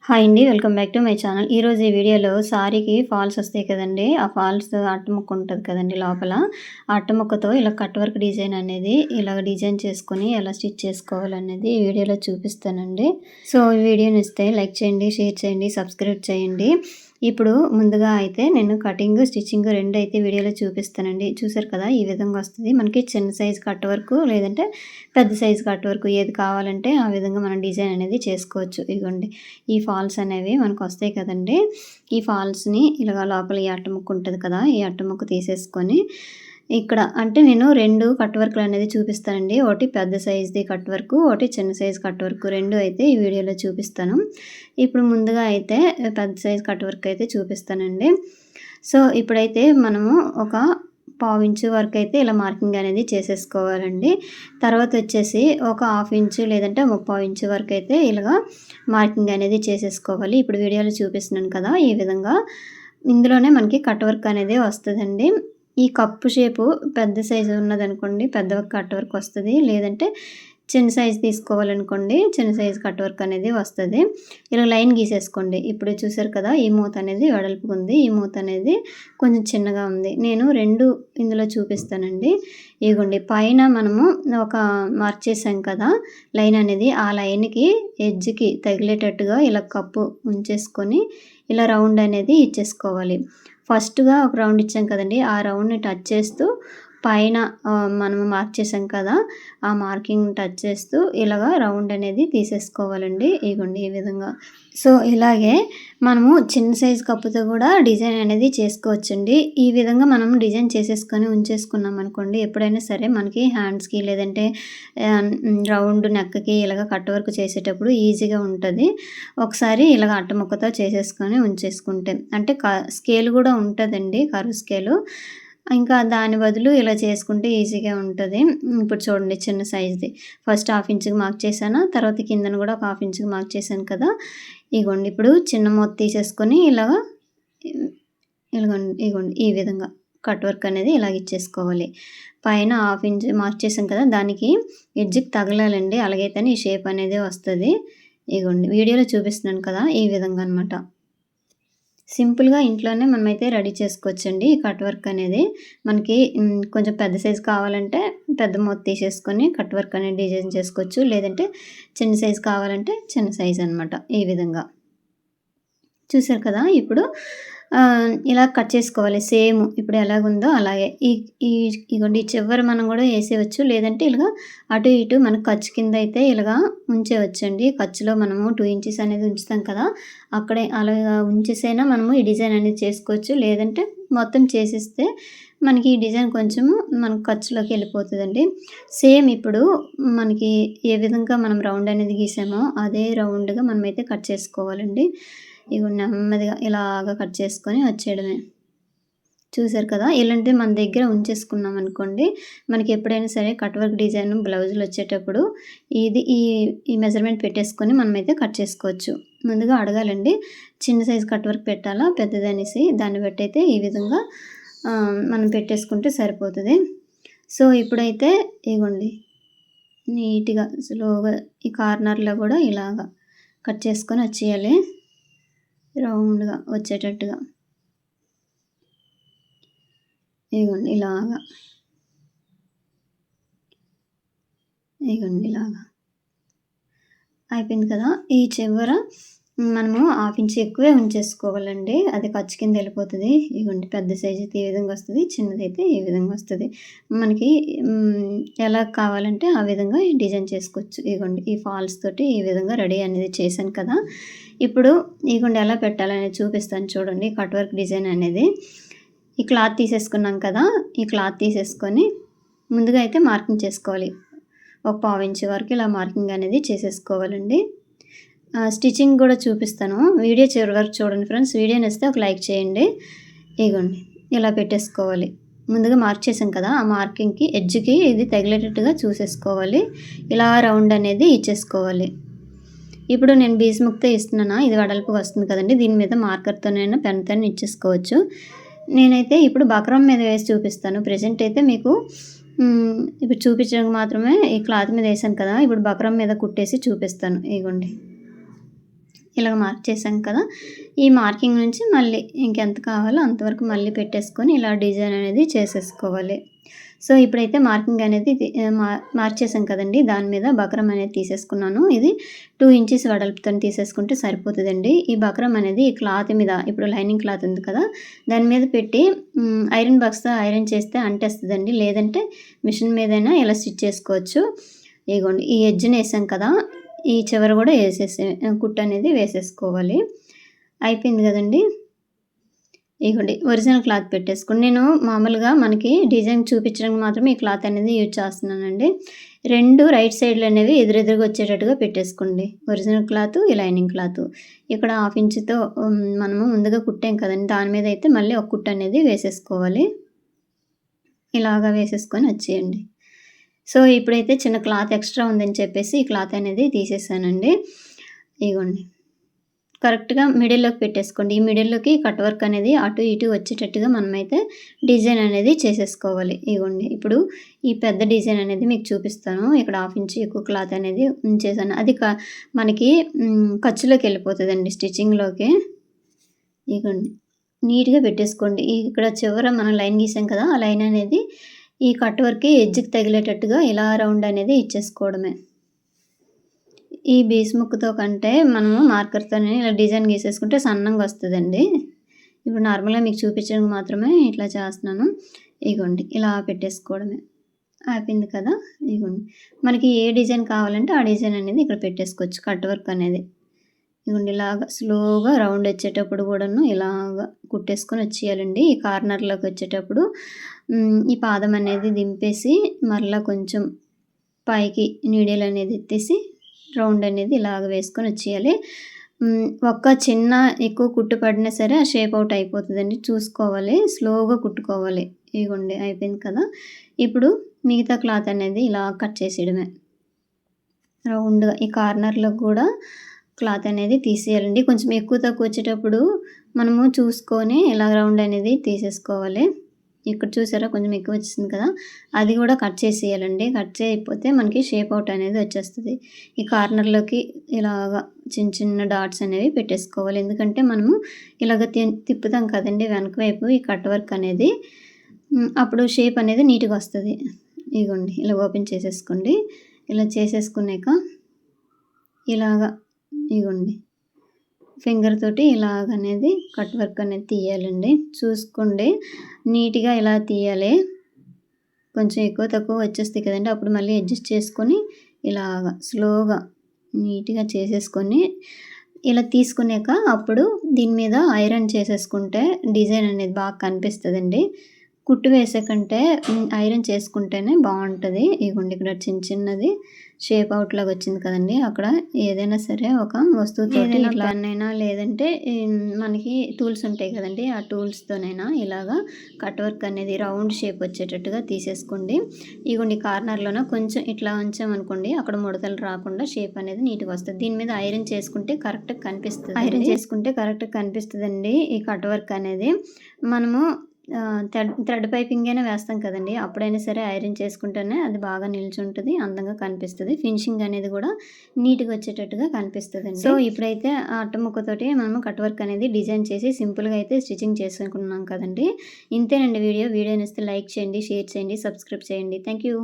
Hi అండి. Welcome back to my channel. ఈరోజు ఈ వీడియోలో సారీకి ఫాల్స్ వస్తాయి కదండీ! ఆ ఫాల్స్ అట్ట ముక్క ఉంటది కదండీ లోపల. ఆ అట్ట ముక్కతో ఇలా కట్ వర్క్ డిజైన్ అనేది ఇలాగ డిజైన్ చేసుకొని ఎలా స్టిచ్ చేసుకోవాలనేది ఈ వీడియోలో చూపిస్తానండి. సో ఈ వీడియో నచ్చితే లైక్ చేయండి, షేర్ చేయండి, సబ్స్క్రైబ్ చేయండి. ఇప్పుడు ముందుగా అయితే నేను కటింగ్, స్టిచ్చింగ్ 2 అయితే వీడియోలో చూపిస్తానండి. చూసారు కదా! ఈ విధంగా వస్తది. మనకి చిన్న సైజ్ కట్ వర్క్ లేదంటే పెద్ద సైజ్ కట్ వర్క్ ఏది కావాలంటే ఆ విధంగా మనం డిజైన్ అనేది చేసుకోవచ్చు. ఇదిగోండి ఈ ఫాల్స్ అనేవి మనకు వస్తాయి కదండీ! ఈ ఫాల్స్‌ని ఇలాగ లోపల ఈ అట్ట ముక్క ఉంటది కదా! ఈ అట్ట ముక్క తీసేసుకొని ఇక్కడ అంటే నేను 2 కట్ వర్క్‌లు అనేది చూపిస్తానండి. ఒకటి పెద్ద సైజ్‌ది కట్ వర్క్, ఒకటి చిన్న సైజ్ కట్ వర్క్ 2 అయితే ఈ వీడియోలో చూపిస్తాను. ఇప్పుడు ముందుగా అయితే పెద్ద సైజ్ కట్ వర్క్ అయితే చూపిస్తానండి. సో ఇప్పుడైతే మనము ఒక పావించు వరకు అయితే ఇలా మార్కింగ్ అనేది చేసేసుకోవాలండి. తర్వాత వచ్చేసి ఒక హాఫ్ ఇంచు లేదంటే ముప్పావు ఇంచు వరకు అయితే ఇలాగా మార్కింగ్ అనేది చేసేసుకోవాలి. ఇప్పుడు వీడియోలో చూపిస్తున్నాను కదా! ఈ విధంగా ఇందులోనే మనకి కట్ వర్క్ అనేది వస్తదండి. ఈ కప్పు షేపు పెద్ద సైజు ఉన్నదనుకోండి పెద్ద కట్ వర్క్ వస్తది. లేదంటే చిన్న సైజ్ తీసుకోవాలనుకోండి చిన్న సైజ్ కట్ వర్క్ అనేది వస్తది. ఇలా లైన్ గీసేసుకోండి. ఇప్పుడు చూసారు కదా! ఈ మూత అనేది వెడల్పుగా ఉంది. ఈ మూత అనేది కొంచెం చిన్నగా ఉంది. నేను 2 ఇందులో చూపిస్తానండి. ఇగోండి పైన మనము ఒక మార్క్ చేసాం కదా! లైన్ అనేది ఆ లైన్‌కి ఎడ్జ్‌కి తగిలేటట్టుగా ఇలా కప్పు ఉంచేసుకొని ఇలా రౌండ్ అనేది ఇచ్చేసుకోవాలి. ఫస్ట్‌గా ఒక రౌండ్ ఇచ్చాం కదండీ! ఆ రౌండ్‌ని టచ్ చేస్తూ పైన మనము మార్క్ చేసాం కదా! ఆ మార్కింగ్‌ని టచ్ చేస్తూ ఇలాగా రౌండ్ అనేది తీసేసుకోవాలండి. ఇగోండి ఈ విధంగా. సో ఇలాగే మనము చిన్న సైజ్ కప్పుతో కూడా డిజైన్ అనేది చేసుకోవచ్చండి. ఈ విధంగా మనం డిజైన్ చేసేసుకొని ఉంచేసుకున్నాం అనుకోండి ఎప్పుడైనా సరే మనకి హ్యాండ్స్‌కి లేదంటే రౌండ్ నెక్‌కి ఇలాగ కట్ వర్క్ చేసేటప్పుడు ఈజీగా ఉంటది. ఒకసారి ఇలాగ అట్ట ముక్కతో చేసేసుకొని ఉంచేసుకుంటే అంటే స్కేల్ కూడా ఉంటదండి కర్వ్ స్కేలు. ఇంకా దాని బదులు ఇలా చేసుకుంటే ఈజీగా ఉంటది. ఇప్పుడు చూడండి చిన్న సైజ్‌ది ఫస్ట్ హాఫ్ ఇంచ్‌కి మార్క్ చేశాను. తర్వాత కిందన కూడా ఒక హాఫ్ ఇంచ్‌కి మార్క్ చేశాను కదా! ఇగోండి ఇప్పుడు చిన్న మూత తీసేసుకొని ఇలాగా ఇగోండి ఈ విధంగా కట్ వర్క్ అనేది ఇలాగ ఇచ్చేసుకోవాలి. పైన హాఫ్ ఇంచ్ మార్క్ చేసాం కదా! దానికి ఎడ్జ్‌కి తగలాలండి. అలాగైతేనే ఈ షేప్ అనేది వస్తది. ఇగోండి వీడియోలో చూపిస్తున్నాను కదా! ఈ విధంగా అనమాట. సింపుల్‌గా ఇంట్లోనే మనమైతే రెడీ చేసుకోవచ్చండి. ఈ కట్ వర్క్ అనేది. మనకి కొంచెం పెద్ద సైజ్ కావాలంటే పెద్ద మూత తీసేసుకొని కట్ వర్క్ అనేది డిజైన్ చేసుకోవచ్చు. లేదంటే చిన్న సైజ్ కావాలంటే చిన్న సైజ్ అనమాట. ఈ విధంగా. చూసారు కదా! ఇప్పుడు ఇలా కట్ చేసుకోవాలి సేమ్ ఇప్పుడు ఎలాగుందో అలాగే. ఇగోండి ఈ చివర మనం కూడా ఏసేయవచ్చు. లేదంటే ఇలాగా అటు ఇటు మనకు ఖర్చు కింద అయితే ఇలాగా ఉంచేయవచ్చండి. ఖర్చులో మనము 2 ఇంచెస్ అనేది ఉంచుతాం కదా! అక్కడే అలాగా ఉంచేసైనా మనము ఈ డిజైన్ అనేది చేసుకోవచ్చు. లేదంటే మొత్తం చేసేస్తే మనకి ఈ డిజైన్ కొంచెము మనకు ఖర్చులోకి వెళ్ళిపోతదండి. సేమ్ ఇప్పుడు మనకి ఏ విధంగా మనం రౌండ్ అనేది గీసామో అదే రౌండ్‌గా మనమైతే కట్ చేసుకోవాలండి. ఇగో నెమ్మదిగా ఇలాగా కట్ చేసుకొని వచ్చేయడమే. చూసారు కదా! ఇలాంటివి మన దగ్గర ఉంచేసుకున్నాం అనుకోండి, మనకి ఎప్పుడైనా సరే కట్ వర్క్ డిజైన్ బ్లౌజులు వచ్చేటప్పుడు ఇది ఈ ఈ మెజర్‌మెంట్ పెట్టేసుకొని మనమైతే కట్ చేసుకోవచ్చు. ముందుగా అడగాలండి చిన్న సైజ్ కట్ వర్క్ పెట్టాలా పెద్దదనేసి దాన్ని బట్టి అయితే ఈ విధంగా మనం పెట్టేసుకుంటే సరిపోతది. సో ఇప్పుడైతే ఇగోండి నీట్‌గా స్లోగా ఈ కార్నర్‌లో కూడా ఇలాగా కట్ చేసుకొని వచ్చేయాలి. రౌండ్‌గా వచ్చేటట్టుగా. ఇగోండి ఇలాగా. ఇగోండి ఇలాగా. అయిపోయింది కదా! ఈ చివర మనము హాఫ్ ఇంచ్ ఎక్కువే ఉంచేసుకోవాలండి. అది ఖర్చు కింద వెళ్ళిపోతది. ఇగోండి పెద్ద సైజ్ అయితే ఈ విధంగా వస్తది. చిన్నదైతే ఈ విధంగా వస్తది. మనకి ఎలా కావాలంటే ఆ విధంగా డిజైన్ చేసుకోవచ్చు. ఇగోండి ఈ ఫాల్స్ తోటి ఈ విధంగా రెడీ అనేది చేశాను కదా! ఇప్పుడు ఇగోండి ఎలా పెట్టాలనేది చూపిస్తాను చూడండి కట్ వర్క్ డిజైన్ అనేది. ఈ క్లాత్ తీసేసుకున్నాం కదా! ఈ క్లాత్ తీసేసుకొని ముందుగా అయితే మార్కింగ్ చేసుకోవాలి. ఒక పావు ఇంచ్ వరకు ఇలా మార్కింగ్ అనేది చేసేసుకోవాలండి. స్టిచ్చింగ్ కూడా చూపిస్తాను. వీడియో చివరి వరకు చూడండి ఫ్రెండ్స్. వీడియో నచ్చితే ఒక లైక్ చేయండి. ఇగోండి ఇలా పెట్టేసుకోవాలి. ముందుగా మార్క్ చేసాం కదా! ఆ మార్కింగ్‌కి ఎడ్జ్‌కి ఇది తగిలేటట్టుగా చూసేసుకోవాలి. ఇలా రౌండ్ అనేది ఇచ్చేసుకోవాలి. ఇప్పుడు నేను బీస్ ముక్తే ఇస్తున్నానా ఇది వెడల్పుగా వస్తుంది కదండీ! దీని మీద మార్కర్‌తోనైనా పెన్‌తోనైనా ఇచ్చేసుకోవచ్చు. నేనైతే ఇప్పుడు బక్రమ్ మీద వేసి చూపిస్తాను. ప్రెజెంట్ అయితే మీకు ఇప్పుడు చూపించడానికి మాత్రమే ఈ క్లాత్ మీద వేసాను కదా! ఇప్పుడు బక్రమ్ మీద కుట్టేసి చూపిస్తాను. ఇగోండి. ఇలాగ మార్క్ చేసాం కదా, ఈ మార్కింగ్ నుంచి మళ్ళీ ఇంకెంత కావాలో అంతవరకు మళ్ళీ పెట్టేసుకొని ఇలా డిజైన్ అనేది చేసేసుకోవాలి. సో ఇప్పుడైతే మార్కింగ్ అనేది మార్చేసాం కదండి, దాని మీద బక్రం అనేది తీసేసుకున్నాను. ఇది 2 ఇంచెస్ వెడల్పుతో తీసేసుకుంటే సరిపోతుందండి. ఈ బక్రం అనేది ఈ క్లాత్ మీద, ఇప్పుడు లైనింగ్ క్లాత్ ఉంది కదా, దాని మీద పెట్టి ఐరన్ బాక్స్తో ఐరన్ చేస్తే అంటేస్తుందండి. లేదంటే మిషన్ మీదైనా ఇలా స్టిచ్ చేసుకోవచ్చు. ఇగోండి ఈ ఎడ్జ్ని వేసాం కదా, ఈ చివర కూడా కుట్టు అనేది వేసేసుకోవాలి. అయిపోయింది కదండి. ఇగోండి ఒరిజినల్ క్లాత్ పెట్టేసుకోండి. నేను మామూలుగా మనకి డిజైన్ చూపించడానికి మాత్రమే ఈ క్లాత్ అనేది యూజ్ చేస్తున్నానండి. 2 రైట్ సైడ్లు అనేవి ఎదురెదురుగా వచ్చేటట్టుగా పెట్టేసుకోండి. ఒరిజినల్ క్లాత్, ఈ లైనింగ్ క్లాత్. ఇక్కడ 1/2 ఇంచుతో మనము ముందుగా కుట్టాం కదండి, దాని మీద అయితే మళ్ళీ ఒక కుట్టు అనేది వేసేసుకోవాలి. ఇలాగా వేసేసుకొని వచ్చేయండి. సో ఇప్పుడైతే చిన్న క్లాత్ ఎక్స్ట్రా ఉందని చెప్పేసి ఈ క్లాత్ అనేది తీసేసానండి. ఇగోండి కరెక్ట్గా మిడిల్లోకి పెట్టేసుకోండి. ఈ మిడిల్లోకి కట్ వర్క్ అనేది అటు ఇటు వచ్చేటట్టుగా మనమైతే డిజైన్ అనేది చేసేసుకోవాలి. ఇగోండి ఇప్పుడు ఈ పెద్ద డిజైన్ అనేది మీకు చూపిస్తాను. ఇక్కడ 1/2 ఇంచు ఎక్కువ క్లాత్ అనేది ఉంచేసాను. అది మనకి ఖర్చులోకి వెళ్ళిపోతుందండి, స్టిచ్చింగ్లోకి. ఇగోండి నీట్గా పెట్టేసుకోండి. ఇక్కడ చివర మనం లైన్ గీసాం కదా, ఆ లైన్ అనేది ఈ కట్ వర్క్కి ఎడ్జ్కి తగిలేటట్టుగా ఇలా రౌండ్ అనేది ఇచ్చేసుకోవడమే. ఈ బేస్ ముక్కతో కంటే మనము మార్కర్తోనే ఇలా డిజైన్ గీసేసుకుంటే సన్నంగా వస్తుందండి. ఇప్పుడు నార్మల్గా మీకు చూపించడానికి మాత్రమే ఇట్లా చేస్తున్నాను. ఇగోండి ఇలా పెట్టేసుకోవడమే. అయిపోయింది కదా. ఇగోండి మనకి ఏ డిజైన్ కావాలంటే ఆ డిజైన్ అనేది ఇక్కడ పెట్టేసుకోవచ్చు. కట్ వర్క్ అనేది ఇగోండి ఇలాగా స్లోగా రౌండ్ వచ్చేటప్పుడు కూడాను ఇలాగా కుట్టేసుకొని వచ్చేయాలండి. ఈ కార్నర్లోకి వచ్చేటప్పుడు ఈ పాదం అనేది దింపేసి మరలా కొంచెం పైకి నీడిల్ అనేది ఎత్తేసి రౌండ్ అనేది ఇలాగ వేసుకొని వచ్చేయాలి. ఒక్క చిన్న ఎక్కువ కుట్టు పడినా సరే ఆ షేప్ అవుట్ అయిపోతుందండి, చూసుకోవాలి. స్లోగా కుట్టుకోవాలి. ఇగోండి అయిపోయింది కదా. ఇప్పుడు మిగతా క్లాత్ అనేది ఇలా కట్ చేసేయడమే రౌండ్గా. ఈ కార్నర్లో కూడా క్లాత్ అనేది తీసేయాలండి. కొంచెం ఎక్కువ తక్కువ వచ్చేటప్పుడు మనము చూసుకొని ఇలా రౌండ్ అనేది తీసేసుకోవాలి. ఇక్కడ చూసారా కొంచెం ఎక్కువ వచ్చింది కదా, అది కూడా కట్ చేసేయాలండి. కట్ చేయకపోతే మనకి షేప్ అవుట్ అనేది వచ్చేస్తుంది. ఈ కార్నర్లోకి ఇలాగా చిన్న చిన్న డాట్స్ అనేవి పెట్టేసుకోవాలి. ఎందుకంటే మనము ఇలాగ తిప్పుతాం కదండి వెనక వైపు ఈ కట్ వర్క్ అనేది, అప్పుడు షేప్ అనేది నీట్గా వస్తుంది. ఇగోండి ఇలా ఓపెన్ చేసేసుకోండి. ఇలా చేసేసుకున్నాక ఇలాగా ఇగోండి ఫింగర్ తోటి ఇలాగనేది కట్ వర్క్ అనేది తీయాలండి. చూసుకోండి నీట్గా ఇలా తీయాలి. కొంచెం ఎక్కువ తక్కువ వచ్చేస్తాయి కదండి, అప్పుడు మళ్ళీ అడ్జస్ట్ చేసుకొని ఇలాగా స్లోగా నీట్గా చేసేసుకొని ఇలా తీసుకున్నాక అప్పుడు దీని మీద ఐరన్ చేసేసుకుంటే డిజైన్ అనేది బాగా కనిపిస్తుందండి. కుట్టు వేసే కంటే ఐరన్ చేసుకుంటేనే బాగుంటుంది. ఇగోండి ఇక్కడ చిన్న చిన్నది షేప్ అవుట్ లాగా వచ్చింది కదండి, అక్కడ ఏదైనా సరే ఒక వస్తువుతో పెన్ అయినా లేదంటే మనకి టూల్స్ ఉంటాయి కదండి, ఆ టూల్స్తోనైనా ఇలాగా కట్ వర్క్ అనేది రౌండ్ షేప్ వచ్చేటట్టుగా తీసేసుకోండి. ఇగోండి కార్నర్లోన కొంచెం ఇట్లా ఉంచామనుకోండి, అక్కడ ముడతలు రాకుండా షేప్ అనేది నీట్గా వస్తుంది. దీని మీద ఐరన్ చేసుకుంటే కరెక్ట్గా కనిపిస్తుంది. ఐరన్ చేసుకుంటే కరెక్ట్గా కనిపిస్తుందండి ఈ కట్ వర్క్ అనేది. మనము థ్రెడ్ పైపింగ్ అయినా వేస్తాం కదండి, అప్పుడైనా సరే ఐరన్ చేసుకుంటేనే అది బాగా నిల్చుంటుంది, అందంగా కనిపిస్తుంది. ఫినిషింగ్ అనేది కూడా నీట్గా వచ్చేటట్టుగా కనిపిస్తుందండి. సో ఇప్పుడైతే ఆ అట్ట ముక్కతోటి మనము కట్ వర్క్ అనేది డిజైన్ చేసి సింపుల్గా అయితే స్టిచ్చింగ్ చేసుకున్నాం కదండి. ఇంతేనండి వీడియో నచ్చితే లైక్ చేయండి, షేర్ చేయండి, సబ్స్క్రైబ్ చేయండి. Thank you.